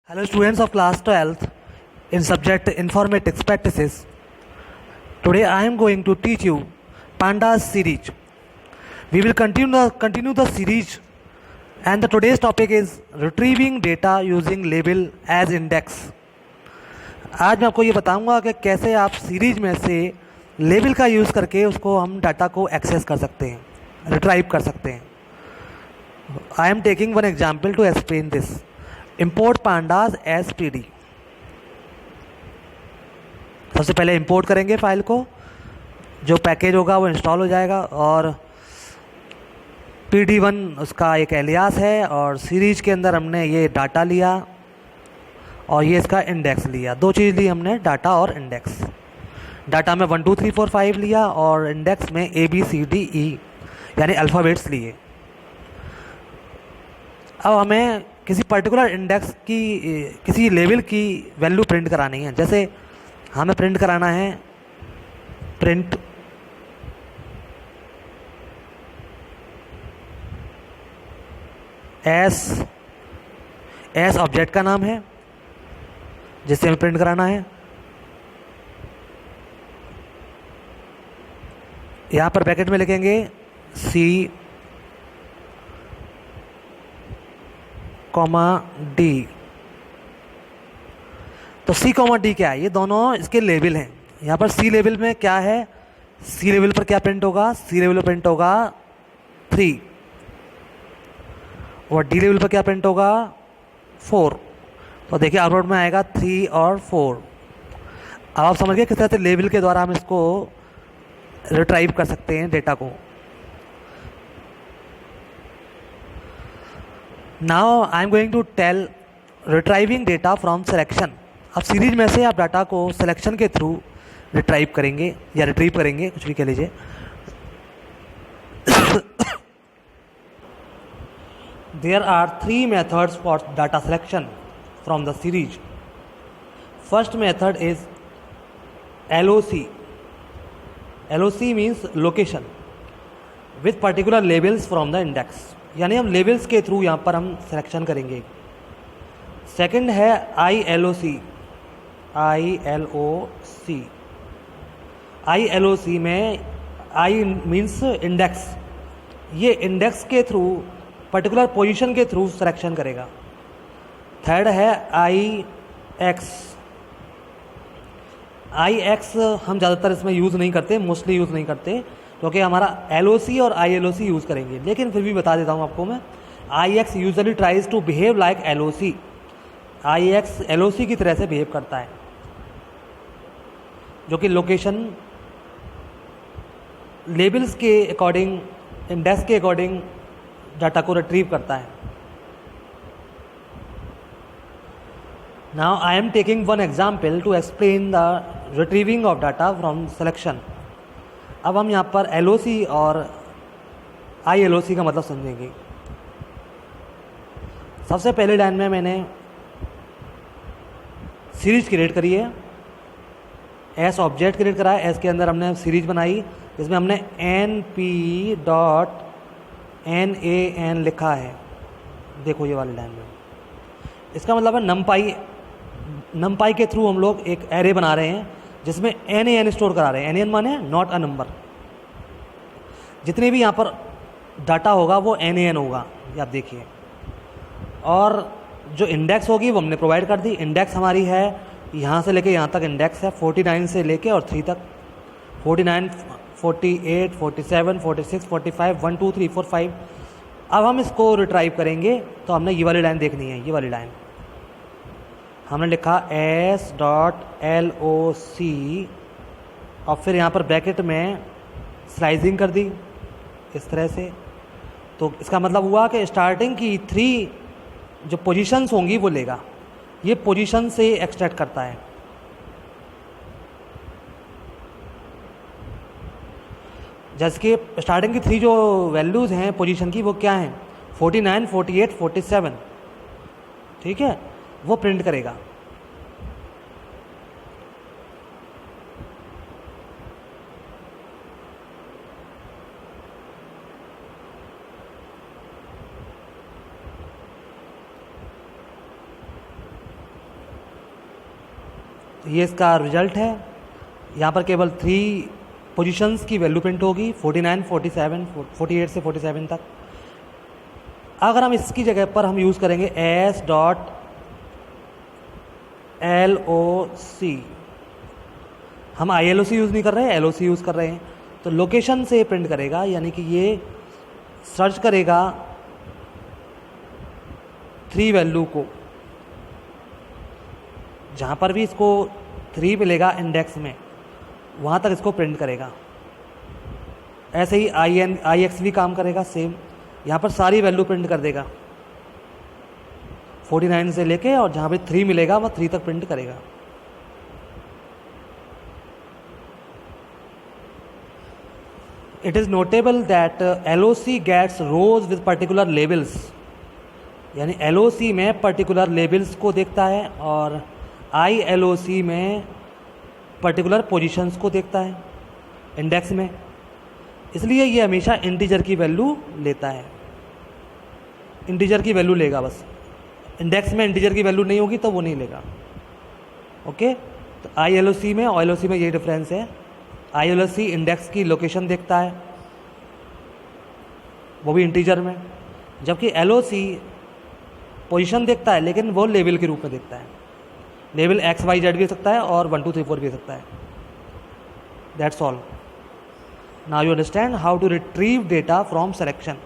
Hello students of class 12th in subject informatics practices. Today I am going to teach you pandas series. We will continue the series and the today's topic is retrieving data using label as index. आज मैं आपको ये बताऊंगा कि कैसे आप series में से लेबल का यूज़ करके उसको हम डाटा को एक्सेस कर सकते हैं, रिट्राइव कर सकते हैं. I am taking one example to explain this. Import pandas as PD. सबसे पहले इंपोर्ट करेंगे फाइल को, जो पैकेज होगा वो इंस्टॉल हो जाएगा और PD1 उसका एक एलियास है और सीरीज के अंदर हमने ये डाटा लिया और ये इसका इंडेक्स लिया. दो चीज़ ली हमने, डाटा और इंडेक्स. डाटा में 1 2 3 4 5 लिया और इंडेक्स में ABCDE यानी अल्फ़ाबेट्स लिए. अब हमें किसी पर्टिकुलर इंडेक्स की किसी लेवल की वैल्यू प्रिंट करानी है. जैसे हमें प्रिंट कराना है प्रिंट एस ऑब्जेक्ट का नाम है जिससे हमें प्रिंट कराना है. यहाँ पर ब्रैकेट में लिखेंगे C, D. तो C, D क्या है? ये दोनों इसके लेवल हैं. यहाँ पर C लेवल में क्या है? C लेवल पर क्या प्रिंट होगा? C लेवल पर प्रिंट होगा 3 और D लेवल पर क्या प्रिंट होगा 4. तो देखिए आउटपुट में आएगा 3 और 4. अब आप समझ गए किस तरह से लेवल के द्वारा हम इसको रिट्राइव कर सकते हैं डेटा को. Now I am going to tell retrieving data from selection. अब सीरीज में से आप डाटा को सिलेक्शन के थ्रू रिट्राइव करेंगे या रिट्रीव करेंगे, कुछ भी कह लीजिए. There are 3 methods for data selection from the series. First method is LOC. LOC means location with particular labels from the index. यानी हम लेबल्स के थ्रू यहाँ पर हम सिलेक्शन करेंगे. सेकंड है ILOC. ILOC में I मीन्स इंडेक्स. ये इंडेक्स के थ्रू पर्टिकुलर पोजीशन के थ्रू सिलेक्शन करेगा. थर्ड है IX. हम ज़्यादातर इसमें यूज़ नहीं करते, मोस्टली यूज़ नहीं करते क्योंकि हमारा LOC और ILOC यूज़ करेंगे. लेकिन फिर भी बता देता हूँ आपको मैं. IX usually tries to behave like LOC. IX LOC की तरह से बिहेव करता है, जो कि लोकेशन लेबल्स के अकॉर्डिंग, इंडेक्स के अकॉर्डिंग डाटा को रिट्रीव करता है. Now I am taking one example to explain the retrieving of data from selection. अब हम यहाँ पर LOC और ILOC का मतलब समझेंगे. सबसे पहले लाइन में मैंने सीरीज क्रिएट करी है, एस ऑब्जेक्ट क्रिएट करा है. एस के अंदर हमने सीरीज बनाई जिसमें हमने NP.NAN लिखा है. देखो ये वाली लाइन में इसका मतलब है नमपाई के थ्रू हम लोग एक एरे बना रहे हैं जिसमें NAN स्टोर करा रहे हैं. NAN माने नॉट अ नंबर. जितने भी यहाँ पर डाटा होगा वो NAN होगा, ये आप देखिए. और जो इंडेक्स होगी वो हमने प्रोवाइड कर दी. इंडेक्स हमारी है यहाँ से लेके यहाँ तक इंडेक्स है 49 से लेके और 3 तक. 49, 48, 47, 46, 45, 1 2 3 4 5. अब हम इसको रिट्राइव करेंगे तो हमने ये वाली लाइन देखनी है. ये वाली लाइन हमने लिखा S.LOC और फिर यहाँ पर ब्रैकेट में स्लाइसिंग कर दी इस तरह से. तो इसका मतलब हुआ कि स्टार्टिंग की 3 जो पोजीशंस होंगी वो लेगा. ये पोजीशन से एक्सट्रैक्ट करता है. जैसे कि स्टार्टिंग की 3 जो वैल्यूज़ हैं पोजीशन की वो क्या हैं? 49, 48, 47. ठीक है, वो प्रिंट करेगा. ये इसका रिजल्ट है। यहाँ पर केवल 3 पोजीशंस की वैल्यू प्रिंट होगी, 49, 47, 48 से 47 तक। अगर हम इसकी जगह पर हम यूज़ करेंगे s.loc, हम ILOC यूज़ नहीं कर रहे हैं, LOC यूज़ कर रहे हैं, तो लोकेशन से प्रिंट करेगा, यानी कि ये सर्च करेगा 3 वैल्यू को, जहाँ पर भी इसको 3 मिलेगा इंडेक्स में वहाँ तक इसको प्रिंट करेगा। ऐसे ही IX भी काम करेगा सेम, यहाँ पर सारी वैल्यू प्रिंट कर देगा 49 से लेके, और जहाँ पे 3 मिलेगा वह 3 तक प्रिंट करेगा। It is notable that LOC gets rows with particular labels, यानी LOC में पर्टिकुलर लेबल्स को देखता है और ILOC में पर्टिकुलर पोजीशंस को देखता है इंडेक्स में, इसलिए ये हमेशा इंटीजर की वैल्यू लेता है, इंटीजर की वैल्यू लेगा बस। इंडेक्स में इंटीजर की वैल्यू नहीं होगी तो वो नहीं लेगा। ओके, तो ILOC में और LOC में ये डिफरेंस है। ILOC इंडेक्स की लोकेशन देखता है, वो भी इंटीजर में, जबकि LOC पोजीशन देखता है लेकिन वो लेवल के रूप में देखता है। लेवल XYZ भी हो सकता है और 1 2 3 4 भी हो सकता है। That's all. Now you understand how to retrieve data from selection.